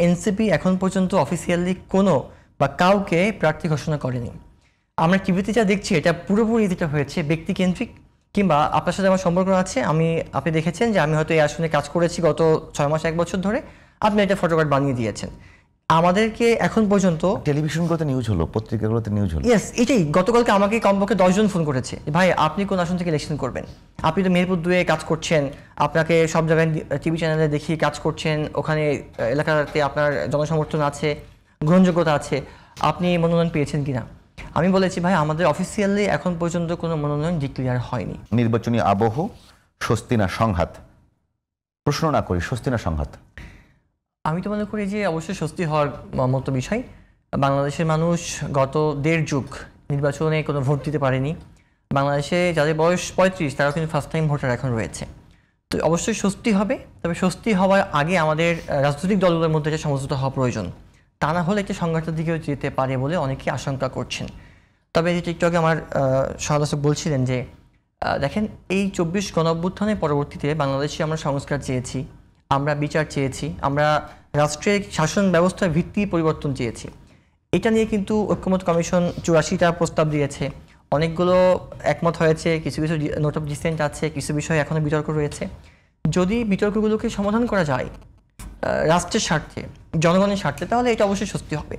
NCP এখন পর্যন্ত officially কোনো বা কাউকে প্রার্থী ঘোষণা করেনি। আমরা টিভিতে যা দেখছি এটা পুরোপুরি যেটা হয়েছে ব্যক্তিকেন্দ্রিক, কিংবা আপনার সাথে আমার সম্পর্ক আছে। আপনি দেখেছেন যে আমি হয়তো এই আসনে কাজ করেছি গত 6 মাস 1 বছর ধরে, আপনি এটা ফটোকার্ড বানিয়ে দিয়েছেন। আমাদেরকে এখন পর্যন্ত টেলিভিশনগুলোতে নিউজ হলো, পত্রিকাগুলোতে নিউজ হলো। ইয়েস, এটাই গতকালকে আমাকে কমপক্ষে 10 জন ফোন করেছে, ভাই আপনি কোন আসন থেকে ইলেকশন করবেন, আপনি তো মেহেরপুর 2-এ কাজ করছেন, আপনাকে সব জায়গায় টিভি চ্যানেলে দেখিয়ে কাজ করছেন, ওখানে এলাকাতে আপনার জনসমর্থন আছে, গ্রহণযোগ্যতা আছে, আপনি মনোনয়ন পেয়েছেন কিনা। আমি বলেছি ভাই আমাদের অফিসিয়ালি এখন পর্যন্ত কোনো মনোনয়ন ডিক্লেয়ার হয়নি। নির্বাচনী আবহ, স্বস্তি না সংঘাত? প্রশ্ন না করি, স্বস্তি না সংঘাত? আমি তো মনে করি যে অবশ্যই স্বস্তি হওয়ার মতো বিষয়। বাংলাদেশের মানুষ গত 1.5 যুগ নির্বাচনে কোনো ভোট দিতে পারেনি। বাংলাদেশে যাদের বয়স 35 তারাও কিন্তু ফার্স্ট টাইম ভোটার এখন রয়েছে। তো অবশ্যই স্বস্তি হবে, তবে স্বস্তি হওয়ার আগে আমাদের রাজনৈতিক দলগুলোর মধ্যে একটা সমঝোতা হওয়া প্রয়োজন। তা না হলে একটা সংঘাতের দিকেও যেতে পারে বলে অনেকে আশঙ্কা করছেন। তবে যে টিকটকে আমার সহালোচক বলছিলেন যে দেখেন, এই 24 গণঅভ্যুত্থানের পরবর্তীতে বাংলাদেশে আমরা সংস্কার চেয়েছি, আমরা বিচার চেয়েছি, আমরা রাষ্ট্রের শাসন ব্যবস্থার ভিত্তি পরিবর্তন চেয়েছি। এটা নিয়ে কিন্তু ঐক্যমত কমিশন 84টা প্রস্তাব দিয়েছে, অনেকগুলো একমত হয়েছে, কিছু কিছু নোট অফ ডিসেন্ট আছে, কিছু বিষয় এখনও বিতর্ক রয়েছে। যদি বিতর্কগুলোকে সমাধান করা যায় রাষ্ট্রের স্বার্থে, জনগণের স্বার্থে, তাহলে এটা অবশ্যই স্বস্তি হবে।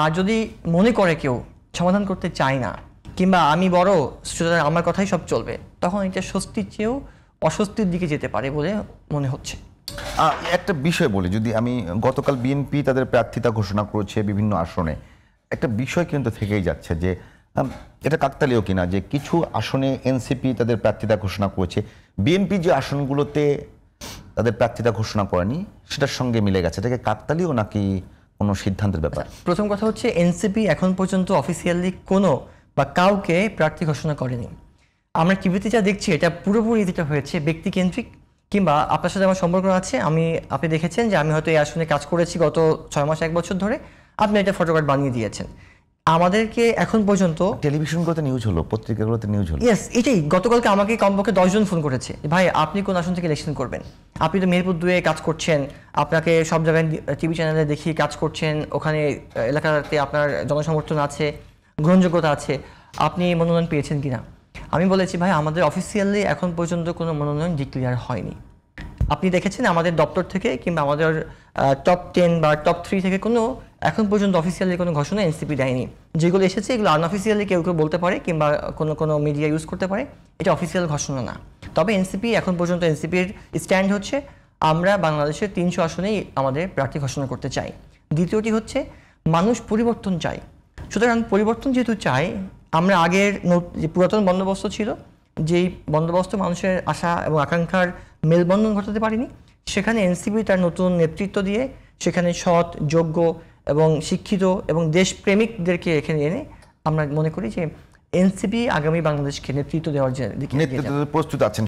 আর যদি মনে করে কেউ সমাধান করতে চায় না, কিংবা আমি বড় সুতরাং আমার কথাই সব চলবে, তখন এটা স্বস্তির চেয়েও অস্বস্তির দিকে যেতে পারে বলে মনে হচ্ছে। একটা বিষয় বলি, যদি আমি গতকাল বিএনপি তাদের প্রার্থিতা ঘোষণা করেছে বিভিন্ন আসনে, একটা বিষয় কিন্তু থেকেই যাচ্ছে যে এটা কাকতালীয় কিনা, যে কিছু আসনে এনসিপি তাদের প্রার্থিতা ঘোষণা করেছে, বিএনপি যে আসনগুলোতে তাদের প্রার্থিতা ঘোষণা করেনি সেটার সঙ্গে মিলে গেছে। এটাকে কাকতালীয় নাকি কোনো সিদ্ধান্তের ব্যাপার? প্রথম কথা হচ্ছে এনসিপি এখন পর্যন্ত অফিসিয়ালি কোনো বা কাউকে প্রার্থী ঘোষণা করেনি। আমরা টিভিতে যা দেখছি এটা পুরোপুরি যেটা হয়েছে ব্যক্তিকেন্দ্রিক, কিংবা আপনার সাথে আমার সম্পর্ক আছে। আপনি দেখেছেন যে আমি হয়তো এই আসনে কাজ করেছি গত 6 মাস 1 বছর ধরে, আপনি এটা ফটোকার্ড বানিয়ে দিয়েছেন। আমাদেরকে এখন পর্যন্ত টেলিভিশনগুলোতে নিউজ হলো, পত্রিকাগুলোতে নিউজ হলো। ইয়েস, এটাই গতকালকে আমাকে কমপক্ষে 10 জন ফোন করেছে, ভাই আপনি কোন আসন থেকে ইলেকশন করবেন, আপনি তো মেহেরপুর 2-এ কাজ করছেন, আপনাকে সব জায়গায় টিভি চ্যানেলে দেখিয়ে কাজ করছেন, ওখানে এলাকাতে আপনার জনসমর্থন আছে, গ্রহণযোগ্যতা আছে, আপনি মনোনয়ন পেয়েছেন কিনা। আমি বলেছি ভাই আমাদের অফিসিয়ালি এখন পর্যন্ত কোনো মনোনয়ন ডিক্লেয়ার হয়নি। আপনি দেখেছেন আমাদের দপ্তর থেকে কিংবা আমাদের টপ 10 বা টপ 3 থেকে কোনো এখন পর্যন্ত অফিসিয়ালি কোনো ঘোষণা এনসিপি দেয়নি। যেগুলো এসেছে এগুলো আনঅফিসিয়ালি কেউ কেউ বলতে পারে কিংবা কোনো মিডিয়া ইউজ করতে পারে, এটা অফিসিয়াল ঘোষণা না। তবে এনসিপি এখন পর্যন্ত এনসিপির স্ট্যান্ড হচ্ছে আমরা বাংলাদেশের 300 আসনেই আমাদের প্রার্থী ঘোষণা করতে চাই। দ্বিতীয়টি হচ্ছে মানুষ পরিবর্তন চাই, সুতরাং পরিবর্তন যেহেতু চাই, আমরা আগের যে পুরাতন বন্দোবস্ত ছিল, যেই বন্দোবস্ত মানুষের আশা এবং আকাঙ্ক্ষার মেলবন্ধন ঘটাতে পারেনি, সেখানে এনসিপি তার নতুন নেতৃত্ব দিয়ে সেখানে সৎ, যোগ্য এবং শিক্ষিত এবং দেশপ্রেমিকদেরকে এখানে এনে আমরা মনে করি যে এনসিপি আগামী বাংলাদেশকে নেতৃত্ব দেওয়ার দিকে প্রস্তুত আছেন।